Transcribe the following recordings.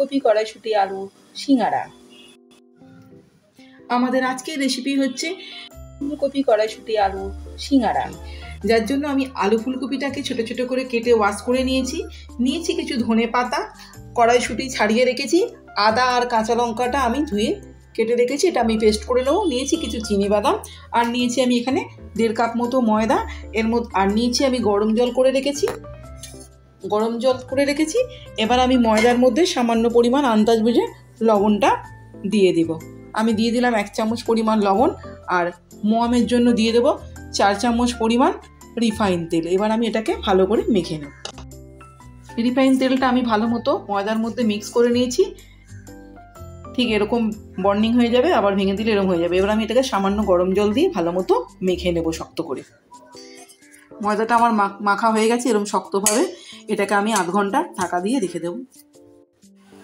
ফুলকপি কড়াইশুঁটি আলু সিঙ্গারা। আমাদের আজকের রেসিপি হচ্ছে ফুলকপি কড়াইশুঁটি আলু সিঙ্গারা, যার জন্য আমি আলু ফুলকপিটাকে ছোট ছোট করে কেটে ওয়াশ করে নিয়েছি কিছু ধনে পাতা, কড়াইশুঁটি ছাড়িয়ে রেখেছি, আদা আর কাঁচা লঙ্কাটা আমি ধুয়ে কেটে রেখেছি, এটা আমি পেস্ট করে নেবো। নিয়েছি কিছু চিনি বাদাম, আর নিয়েছি আমি এখানে 1.5 কাপ মতো ময়দা, এর মধ্যে আর নিয়েছি আমি গরম জল করে রেখেছি। এবার আমি ময়দার মধ্যে সামান্য পরিমাণ আন্দাজ বুঝে লবণটা দিয়ে দেব। আমি দিয়ে দিলাম 1 চামচ পরিমাণ লবণ, আর মোয়ামের জন্য দিয়ে দেবো 4 চামচ পরিমাণ রিফাইন তেল। এবার আমি এটাকে ভালো করে মেখে নেব। রিফাইন তেলটা আমি ভালো মতো ময়দার মধ্যে মিক্স করে নিয়েছি। ঠিক এরকম বর্নিং হয়ে যাবে, আবার ভেঙে দিলে এরকম হয়ে যাবে। এবার আমি এটাকে সামান্য গরম জল দিয়ে ভালো মতো মেখে নেব শক্ত করে। ময়দাটা আমার মাখা হয়ে গেছে এরকম শক্তভাবে। এটাকে আমি আধ ঘন্টা ঢাকা দিয়ে রেখে দেব।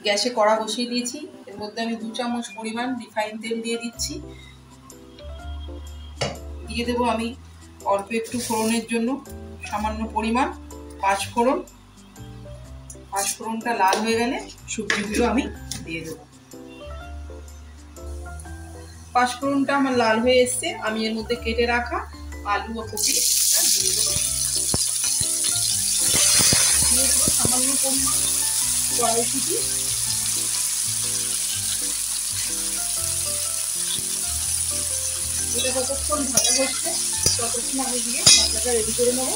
গ্যাসে কড়া বসিয়ে দিয়েছি, এর মধ্যে আমি 2 চামচ পরিমাণ রিফাইন তেল দিয়ে দিচ্ছি। দিয়ে দেবো আমি অল্প একটু ফোড়নের জন্য সামান্য পরিমাণ 5 ফোড়ন। 5 ফোড়নটা লাল হয়ে গেলে সবজিগুলো আমি দিয়ে দেবো। 5 ফোড়নটা আমার লাল হয়ে এসছে, আমি এর মধ্যে কেটে রাখা আলু ও কপি দিয়ে দেবো। সামান্য পরিমাণ কড়াইশুঁটি, এটা যতক্ষণ ভাজা হচ্ছে ততক্ষণ আমি দিয়ে মশলাটা রেডি করে নেবো।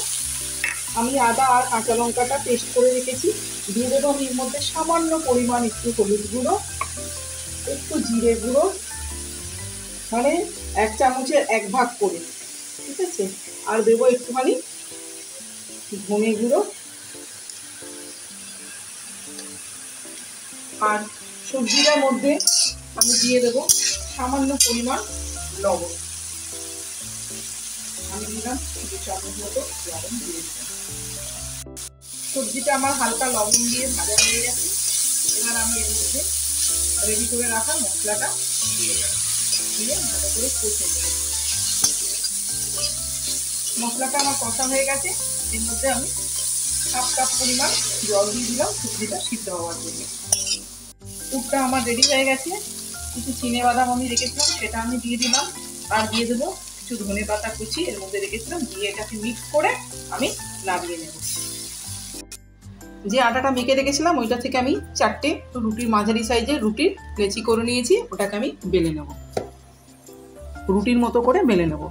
আমি আদা আর কাঁচা লঙ্কাটা পেস্ট করে রেখেছি, দিয়ে দেবো আমি এর মধ্যে সামান্য পরিমাণ একটু হলুদ গুঁড়ো, একটু জিরে গুঁড়ো, মানে 1 চামচের 1 ভাগ করে, ঠিক আছে। আর দেবো একটুখানি ধনে গুঁড়ো, আর সবজিটার মধ্যে আমি দিয়ে দেবো সামান্য পরিমাণ লবণ। আমি দিলাম 2 চামচ মতো লবণ দিয়ে দিলাম। সবজিটা আমার হালকা লবণ দিয়ে ভাজা হয়ে গেছে। এবার আমি এর মধ্যে রেডি করে রাখা মশলাটা দিয়ে দেবো, দিয়ে ভালো করে কষে দেবো। মশলাটা আমার কষা হয়ে গেছে, এর মধ্যে আমি 1/2 কাপ পরিমাণ জল দিয়ে দিলাম সবজিটা সিদ্ধ হওয়ার জন্য। পুরটা আমার রেডি হয়ে গেছে। কিছু চিনে বাদাম আমি রেখেছিলাম সেটা আমি দিয়ে দিলাম, আর দিয়ে দেবো কিছু ধনে পাতা কুচি এর মধ্যে রেখেছিলাম, দিয়ে এটাকে মিক্স করে আমি নামিয়ে নেব। যে আটাটা মেখে রেখেছিলাম ওইটা থেকে আমি 4টে রুটির মাঝারি সাইজের রুটির লেচি করে নিয়েছি, ওটাকে আমি বেলে নেব, রুটির মতো করে বেলে নেব।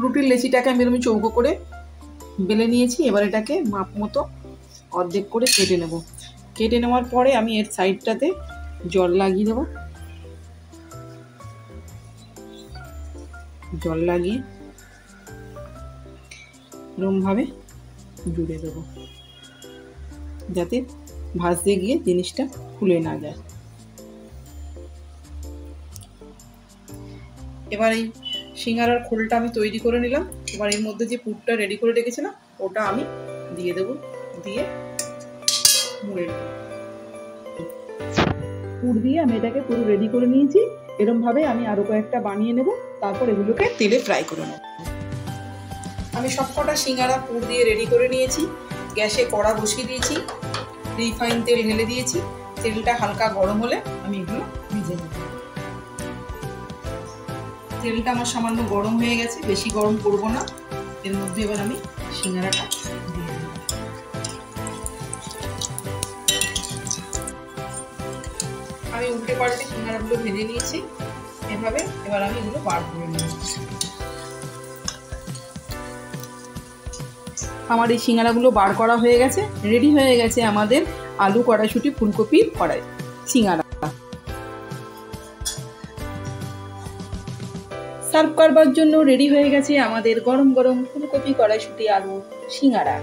রুটির লেচিটাকে আমি এরকম চৌকো করে বেলে নিয়েছি। এবার এটাকে মাপ মতো অর্ধেক করে কেটে নেব। কেটে নেওয়ার পরে আমি এর সাইডটাতে জল লাগিয়ে দেবো। জল লাগিয়ে এরকমভাবে জুড়ে দেবো, যাতে ভাজতে গিয়ে জিনিসটা খুলে না যায়। এবার এই সিঙ্গারার খোলটা আমি তৈরি করে নিলাম। এবার এর মধ্যে যে পুরটা রেডি করে রেখেছিলাম ওটা আমি দিয়ে দেবো, দিয়ে মুড়ে নেব। পুর দিয়ে আমি এটাকে পুরো রেডি করে নিয়েছি। এরকমভাবে আমি আরও কয়েকটা বানিয়ে নেব, তারপর এগুলোকে তেলে ফ্রাই করে নেব। আমি সবকটা সিঙ্গারা পুর দিয়ে রেডি করে নিয়েছি। গ্যাসে কড়া বসিয়ে দিয়েছি, রিফাইন তেল ঢেলে দিয়েছি। তেলটা হালকা গরম হলে আমি এগুলো ভেজে নেব। তেলটা আমার সামান্য গরম হয়ে গেছে, বেশি গরম করবো না। এর মধ্যে এবার আমি সিঙ্গারাটা দিয়ে দেব। আমি উল্টে পাল্টে সিঙ্গারাগুলো ভেজে নিয়েছি এভাবে। এবার আমি এগুলো বার করে নেব। আমার এই সিঙ্গারাগুলো বার করা হয়ে গেছে, রেডি হয়ে গেছে আমাদের আলু কড়াইশুঁটি ফুলকপির সিঙ্গারা। সার্ভ করবার জন্য রেডি হয়ে গেছে আমাদের গরম গরম ফুলকপি কড়াইশুঁটি আলু সিঙ্গারা।